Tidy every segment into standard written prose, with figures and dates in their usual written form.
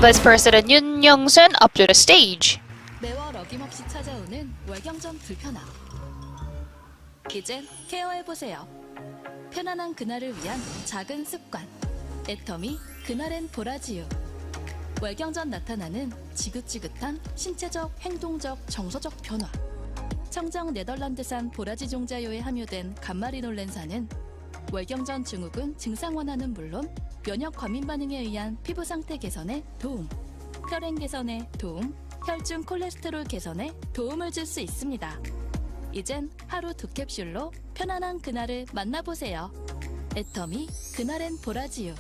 Vice President Yoon Young-sun up to the stage. 매월 어김없이 찾아오는 월경전 불편함. 이젠 케어해보세요. 편안한 그날을 위한 작은 습관. 애터미 그날엔 보라지유. 월경전 나타나는 지긋지긋한 신체적, 행동적, 정서적 변화. 청정 네덜란드산 보라지 종자유에 함유된 감마리놀렌산은 월경전 증후군 증상 완화는 물론 면역 과민 반응에 의한 피부 상태 개선에 도움, 혈행 개선에 도움, 혈중 콜레스테롤 개선에 도움을 줄 수 있습니다. 이젠 하루 2캡슐로 편안한 그날을 만나보세요. 애터미 그날엔 보라지유.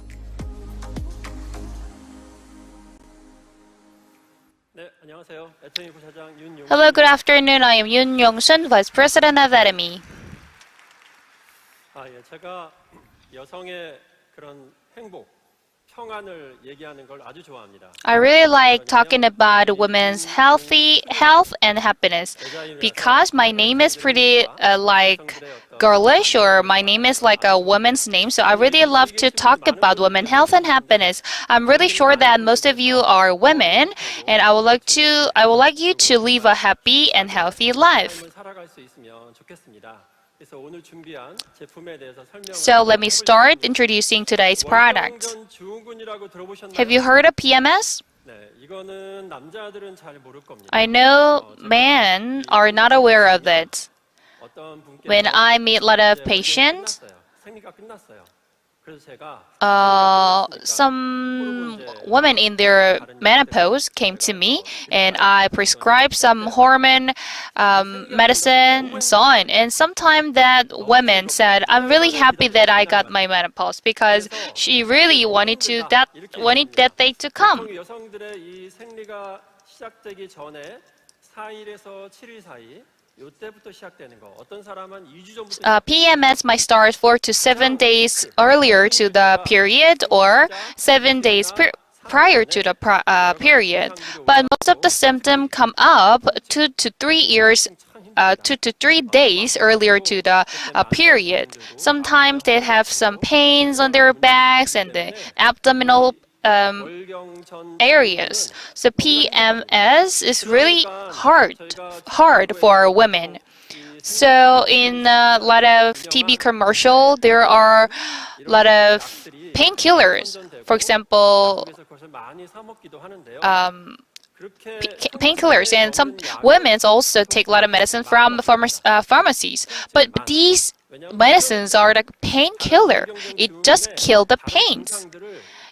네, 안녕하세요. 애터미 부사장 윤용. Hello, good afternoon. I am Yoon Young-sun, Vice President of Atomy. 제가 여성의 그런 행복, 평안을 얘기하는 걸 아주 좋아합니다. I really like talking about women's health and happiness because my name is pretty like girlish, or my name is like a woman's name, so I really love to talk about women's health and happiness. I'm really sure that most of you are women, and I would like you to live a happy and healthy life. 살아갈 수 있으면 좋겠습니다. 그래서 오늘 준비한 제품에 대해서 설명을. So let me start introducing today's product. 월경전 증후군이라고 들어보셨나요? Have you heard of PMS? 네, 이거는 남자들은 잘 모를 겁니다. I know men are not aware of it. 어떤 분께서 When I meet a lot of patients, 끝났어요. 생리가 끝났어요. 그래서 제가 some women in their menopause came to me, and I prescribed some hormone medicine and so on. And sometimes that women said, "I'm really happy that I got my menopause," because she really wanted that day to come. 보통 여성들의 이 생리가 시작되기 전에 4일에서 7일 사이 이때부터 시작되는 거. 어떤 사람은 2주 전부터 PMS might start 4 to 7 days earlier to the period, or 7 days prior to the period. But most of the symptoms come up 2 to 3 days earlier to the period. Sometimes they have some pains on their backs and the abdominal areas. So PMS is really hard for women. So in a lot of TV commercial, there are a lot of painkillers. For example, 그것을 많이 사 먹기도 하는데요. painkillers, and some women also take a lot of medicine from pharmacies. But these medicines are like painkiller. It just kills the pains.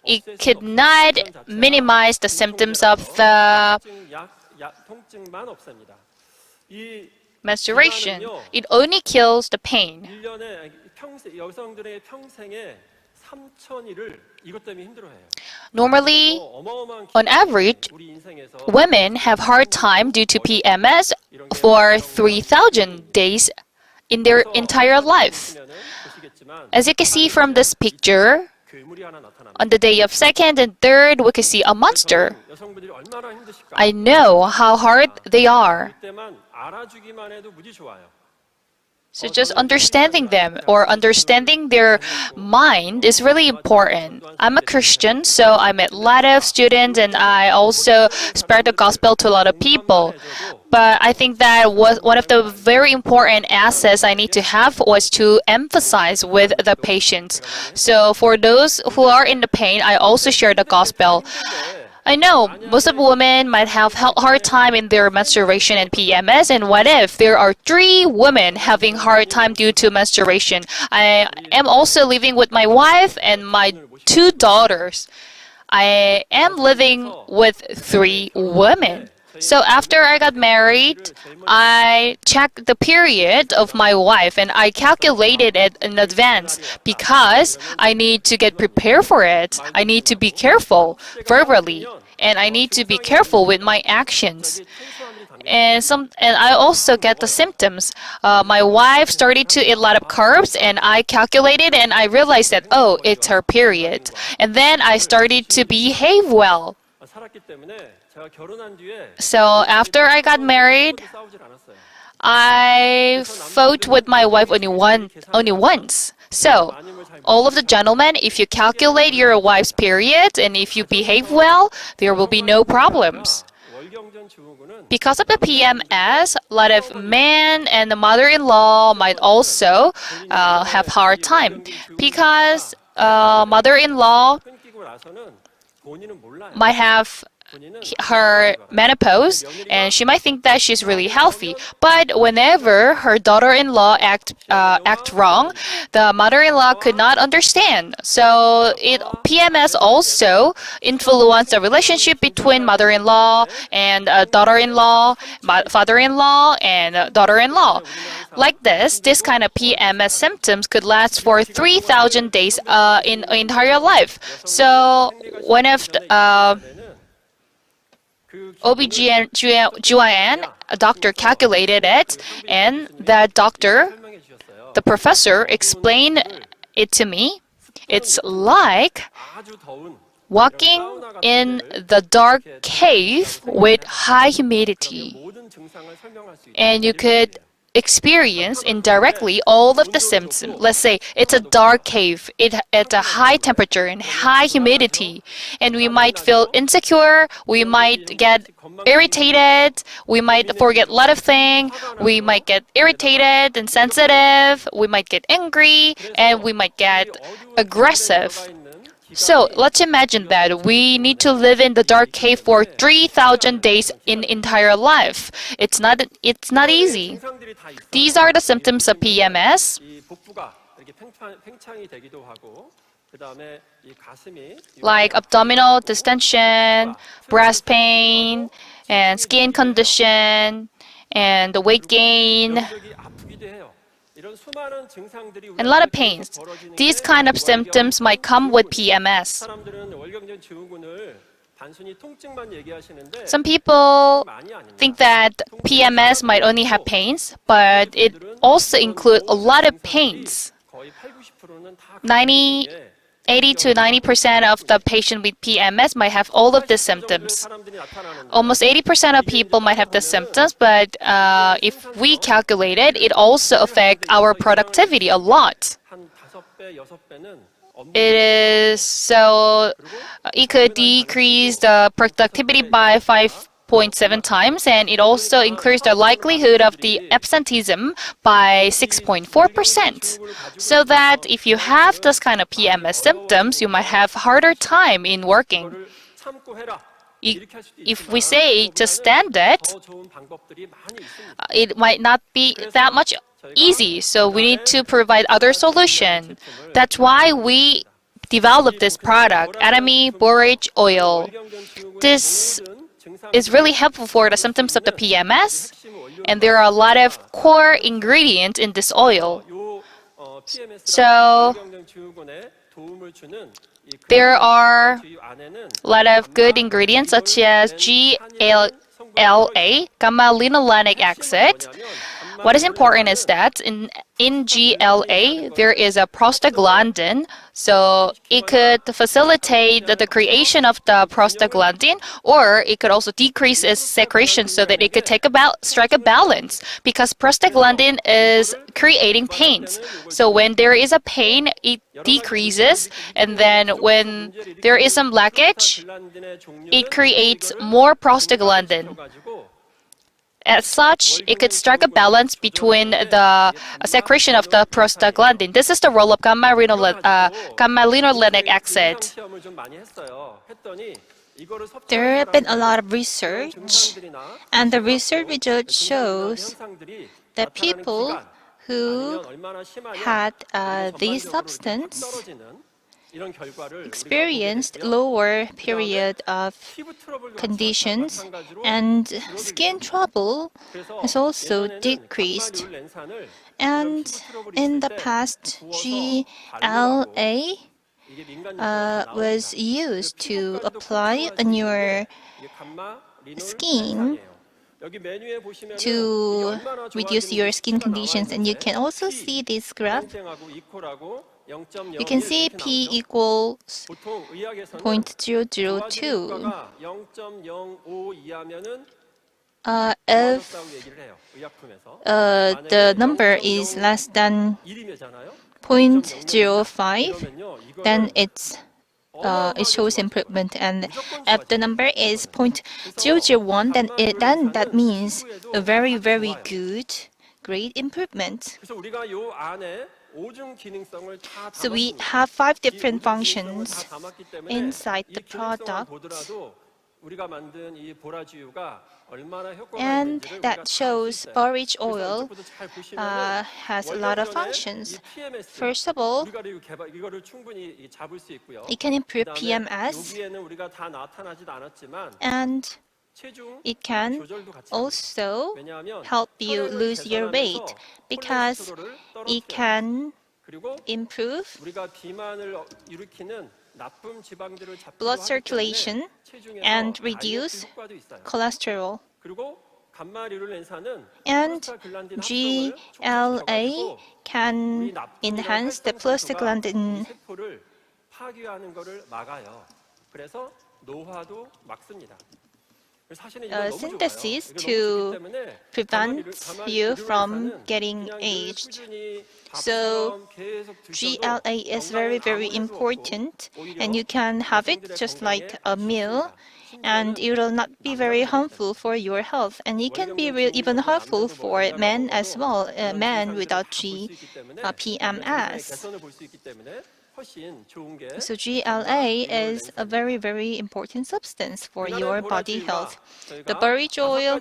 It could not minimize the symptoms of the 통증만 없앱니다. 이 menstruation. It only kills the pain. 1년에 여성들의 평생에 3,000일을 이것 때문에 힘들어해요. Normally, 어마어마한 on average, 우리 인생에서 women have hard time due to PMS for 3,000 days in their entire life. 보시겠지만 As you can see from this picture, 괴물이 하나 나타납니다. on the day of second and third, we can see a monster. 여성분들이 얼마나 힘드실까? I know how hard they are. 이때만 알아주기만 해도 무지 좋아요. So just understanding them or understanding their mind is really important. I'm a Christian, so I met a lot of students and I also spread the gospel to a lot of people. But I think that one of the very important assets I need to have was to emphasize with the patients. So for those who are in the pain, I also share the gospel. I know most of women might have hard time in their menstruation and PMS, and what if there are 3 women having hard time due to menstruation? I am also living with my wife and my 2 daughters. I am living with 3 women. So after I got married, I checked the period of my wife and I calculated it in advance because I need to get prepared for it. I need to be careful verbally and I need to be careful with my actions. And I also get the symptoms. My wife started to eat a lot of carbs and I calculated and I realized that, oh, it's her period. And then I started to behave well. 살았기 때문에 제가 결혼한 뒤에 So after I got married, 싸우질 않았어요. I fought with my wife only once. So, all of the gentlemen, if you calculate your wife's period and if you behave well, there will be no problems. 월경전 증후군은 Because of the PMS, a lot of men and the mother-in-law might also have hard time because mother-in-law 끊기고 나서는 본인은 몰라요. might have her menopause and she might think that she's really healthy, but whenever her daughter-in-law act wrong, the mother-in-law could not understand. So PMS also influence the relationship between mother-in-law and daughter-in-law, father-in-law and daughter-in-law. Like this kind of PMS symptoms could last for 3,000 days in entire life. So one of the OBGYN, a doctor calculated it, and that doctor, the professor, explained it to me. It's like 아주 더운 walking in the dark cave with high humidity, 모든 증상을 설명할 수 있는 and you could experience indirectly all of the symptoms. Let's say it's a dark cave, it's a high temperature and high humidity, and we might feel insecure, we might get irritated, we might forget a lot of things, we might get irritated and sensitive, we might get angry, and we might get aggressive. So let's imagine that we need to live in the dark cave for 3,000 days in entire life. It's not easy. 증상들이 다 있어. These are the symptoms of PMS, 이 복부가 이렇게 팽창이 되기도 하고 그다음에 이 가슴이 like abdominal distension, breast pain, and skin condition, and the weight gain, 여기저기 아프기도 해요. 이런 수많은 증상들이 and a lot of pains. These kind of symptoms might come with PMS. 사람들은 월경전 증후군을 단순히 통증만 얘기하시는데 Some people 많이 아닙니다. think that PMS might only have pains, but it also includes a lot of pains. 거의 8, 90%는 다 80 to 90% of the patient with PMS might have all of these symptoms. 사람들이 나타나는데 Almost 80% of people might have the symptoms, but if we calculate it, it also affects our productivity a lot. 한 5배, 6배는 It is so it could decrease the productivity by 5.7 times, and it also increases the likelihood of the absenteeism by 6.4%. So that if you have this kind of PMS symptoms, you might have harder time in working. 참고 해라. If we say to stand it, 더 좋은 방법들이 많이 있습니다. it might not be that much easy. So we need to provide other solution. That's why we developed this product, Atomy Borage oil. This is really helpful for the symptoms of the PMS, and there are a lot of core ingredients in this oil. So there are a lot of good ingredients such as GLA, gamma linolenic acid. What is important is that in GLA, there is a prostaglandin, so it could facilitate the creation of the prostaglandin, or it could also decrease its secretion so that it could strike a balance, because prostaglandin is creating pains. So when there is a pain, it decreases, and then when there is some blockage, it creates more prostaglandin. As such, it could strike a balance between the secretion of the prostaglandin. This is the role of gamma linolenic acid. There have been a lot of research, and the research result shows that people who had this substance experienced lower period of conditions, and skin trouble has also decreased. And in the past, GLA was used to apply on your skin to reduce your skin conditions. And you can also see this graph. You can see P equals 0.002. If the number is less than 0.05, then it shows improvement. And if the number is 0.001, then that means a very, very good, great improvement. 그래서 우리가 요 안에 5중 기능성을 다 So we 담았습니다. have 5 이 different 5중 기능성을 다 functions 담았기 때문에 inside 이 the 기능성을 product. 보더라도 우리가 만든 이 보라지유가 얼마나 효과가 And 있는지를 우리가 that 다 shows 알수 있어요. borage 그래서 oil 이쪽부터 잘 보시면은 has a lot of 원래 functions. 이 PMS, First of all, 우리가 이거를 충분히 잡을 수 있고요. it can improve 그다음에 PMS, 여기에는 우리가 다 나타나지도 않았지만 and 체중 it can 조절도 같이 합니다. also 왜냐하면 help you 혈액을 lose your weight 개선하면서 because 콜레스테롤을 it 떨어뜨려요. can 그리고 improve 우리가 비만을 일으키는 나쁜 지방들을 잡기도 blood 하기 circulation 때문에 체중에서 and 다이어트 reduce 효과도 있어요. cholesterol. 그리고 감마리룰렌산은 And 프로스타글란딘 합성을 GLA 촉진시켜가지고 can 우리 나쁜 enhance the 활성산소가 이 prostaglandin 세포를 파괴하는 것을 막아요. 그래서 노화도 막습니다. 사실은 이건 너무 synthesis 좋아요. 이거 to 너무 좋기 때문에 prevent you from 가마리룰렌산은 getting 그냥 늘 aged. 꾸준히 So 밥처럼 계속 드셔도 GLA is very, very 건강에 아무 해도 important, 없고 오히려 and you can have it 여성들의 just 건강에 like a meal, 좋습니다. and it will not be very harmful for your health, and it can be even harmful for men as well, men without PMS. 개선을 볼 수 있기 때문에 훨씬 좋은 게 So GLA is a very, very important substance for your body health. The borage oil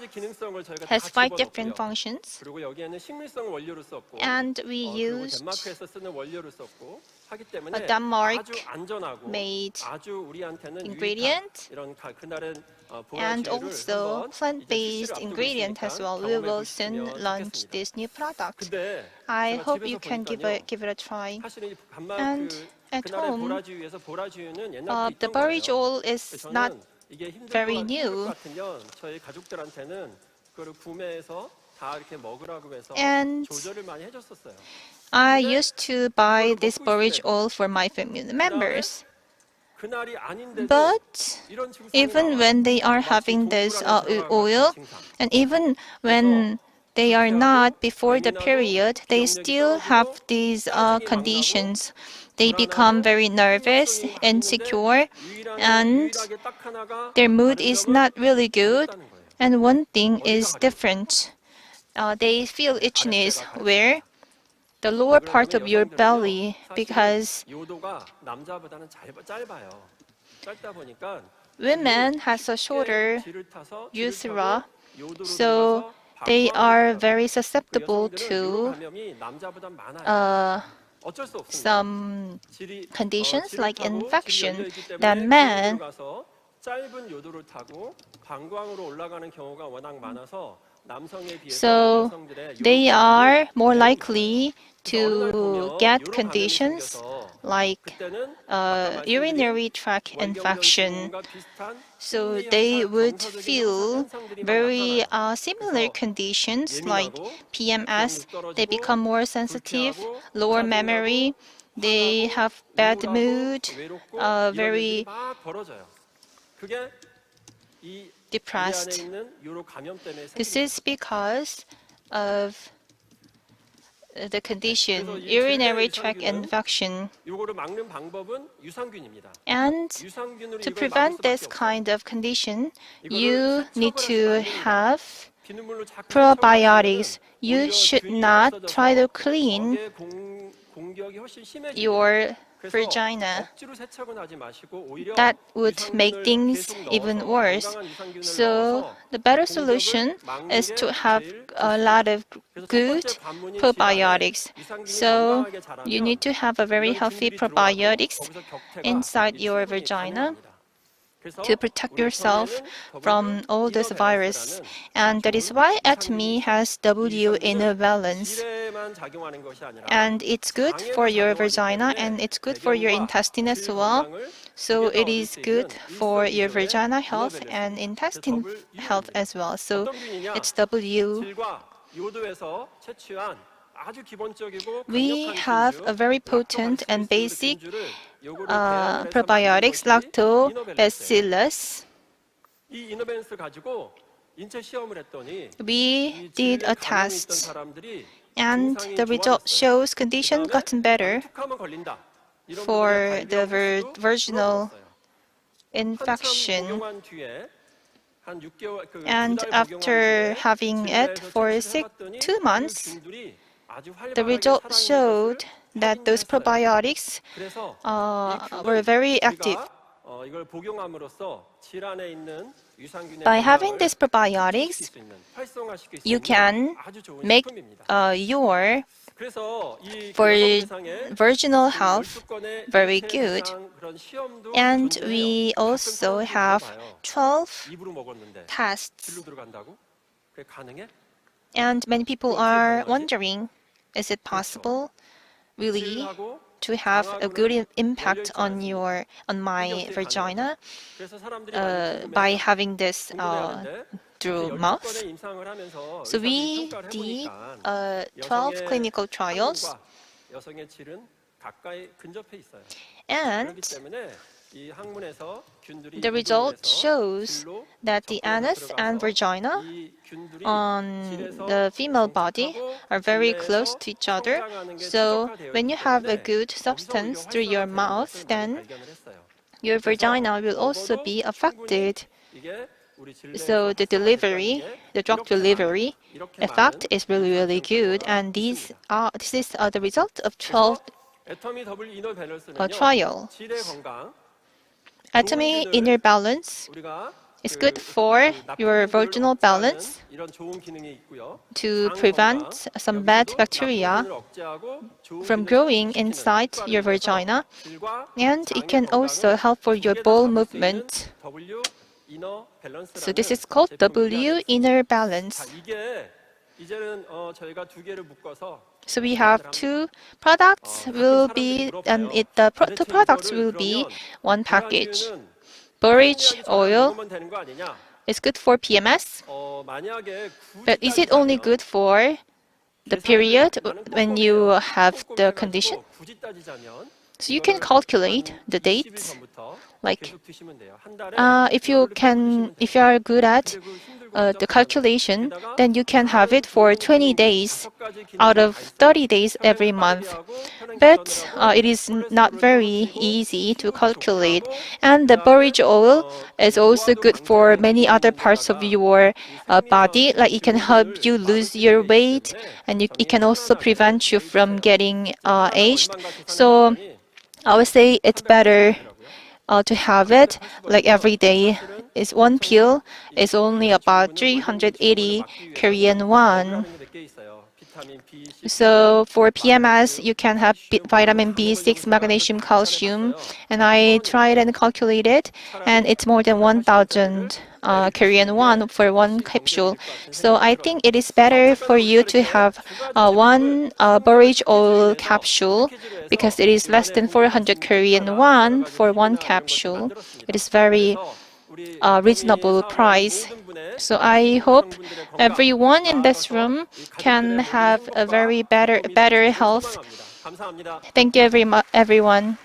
has 5 different functions, 그리고 여기에는 식물성 원료를 썼고 and we 그리고 used 덴마크에서 쓰는 원료를 썼고 하기 때문에 a Denmark 아주 안전하고 made 아주 우리한테는 ingredient 이런 그날은 and 보라지유를 also 한번 plant-based 이제 ingredient 실시를 as 앞두고 well. 있으니까 We will 경험해 soon 보시면 launch 좋겠습니다. this new product. 근데 I 제가 hope 집에서 you can give it a try. 사실은 이 And at 그날의 home, 보라지유에서 보라지유는 옛날부터 the 있던 borage 거예요. oil is 그래서 not 저는 이게 very 힘들 new. 것 같으면 저희 가족들한테는 그거를 구매해서 다 이렇게 먹으라고 해서 And 조절을 많이 해줬었어요. I used to buy this borage oil for my family members. 그날이 아닌데도 But 이런 증상이 even 나와요. when they are 마치 having this 동굴 안에 들어간 oil, 같은 증상. and even when they are not before the period, they still have these conditions. They become very nervous, insecure, and 유일하게 딱 하나가 their mood 다른 is 점은 not really good. 없다는 거예요. And one thing is different. They feel itchiness where the lower part of your belly, because 요도가 남자보다는 짧아요. 짧다 보니까 women has a shorter 질을 타서 urethra, 요도로 so 들어가서 they 방광을 are 뚫어요. very 그 susceptible 여성들은 to 요로 감염이 남자보다 많아요. 어쩔 수 없습니다. some 질이, conditions 질을 like 타고 infection 질이 열려있기 때문에 than men. 기울기로 가서 짧은 요도를 타고 방광으로 올라가는 경우가 워낙 많아서 남성에 비해서 So 여성들의 they 요로 are 감염이 more 매우 likely 그래서 어느 날 to 보면 get 요로 감염이 conditions 생겨서 like 그때는 아까 urinary 말씀드린 tract infection. 월경련증과 비슷한 So 심리 they 현상, would 정서적인 feel 현상들이 막 very 나타나요. similar 그래서 conditions like 예민하고 PMS. 기억력 They 떨어지고 become more sensitive, 불쾌하고 lower 짜증나고 memory. They 화나고 have bad 우울하고 mood, 외롭고 이런 very 일들이 막 벌어져요. 그게 이 안에 depressed. 있는 요로 감염 때문에 This 생깁니다. is because of the condition, 그래서 이 urinary 질병의 tract 유산균은 infection. 요거를 막는 방법은 유산균입니다. And 유산균으로 to 이걸 막을 prevent 수밖에 this 없어요. kind of condition, 이거를 you need 세척을 to 하시면 안 됩니다. have 비눗물로 자꾸 probiotics. 세척을 You 하시면은 should 오히려 not 균이 try to 없어져서 clean 적의 공격이 훨씬 심해집니다. your 그래서 vagina. 억지로 세척은 하지 마시고 오히려 That would make 유산균을 things 계속 even 넣어서 worse. 건강한 유산균을 So 넣어서 the better 공격을 solution 막는 is 게 to have 제일 a 좋습니다. lot of 그래서 첫 good 번째 관문인 질 안에 probiotics. 유산균이 So 건강하게 you 자라면 need to have a very 이런 healthy 균들이 들어와도 probiotics 거기서 격퇴가 inside your 충분히 vagina 가능합니다. 그래서 to protect 우리 yourself 처음에는 from W all this virus. 이너밸런스라는 And that is 좋은 why 유산균이 Atomy 있어요. has 이 W in a 유산균은 balance. 질에만 작용하는 것이 아니라 And it's good 장에도 for your 작용하기 vagina 때문에 and it's good for your 배경과 intestine as 질 well. 건강을 So 두개 다 it 얻을 is 수 good 있는 for your 일석이조의 vagina health and 이너밸런스입니다. intestine 그래서 health W입니다. as well. So 어떤 균이냐? it's W. 질과 요도에서 채취한 아주 기본적이고 We 강력한 have 균주, a very potent and 락토바시러스 basic 균주를 요거를 배양을 해서 probiotics, 만든 것이 이너밸런스예요. lactobacillus. 이 이너밸런스 가지고 인체 시험을 했더니 We 이 did 질에 a 감염이 있던 test 사람들이 And the result shows condition gotten better for the virginal infection. And after having it for 2 months, the result showed that those probiotics were very active. By having these probiotics, you can make your virginal health very good. And we also have 12 tests. And many people are wondering, is it possible really to have a good impact on my vagina by having this through mouth? So we did 12 clinical trials, and the result shows that the anus and vagina on the female body are very close to each other. So when you have a good substance through your mouth, then your vagina will also be affected. So the drug delivery effect is really, really good. And this is the result of 12 trials. Atomy Inner Balance is good for your vaginal balance to prevent some bad bacteria from growing inside your vagina, and it can also help for your bowel movement. So this is called W Inner Balance. So we have two products. Two products will be one package. Borage oil is good for PMS, but is it only good for the period when you have the condition? So you can calculate the dates. Like, if you are good at the calculation, then you can have it for 20 days out of 30 days every month. But it is not very easy to calculate. And the borage oil is also good for many other parts of your body. Like, it can help you lose your weight, and it can also prevent you from getting aged. So I would say it's better to have it like every day. Is one pill is only about 380 Korean won. So for PMS, you can have vitamin B6, magnesium, calcium, and I tried and calculated, and it's more than 1,000 Korean won for one capsule. So I think it is better for you to have one borage oil capsule, because it is less than 400 Korean won for one capsule. It is very reasonable price. So I hope everyone in this room can have a very better health. Thank you everyone.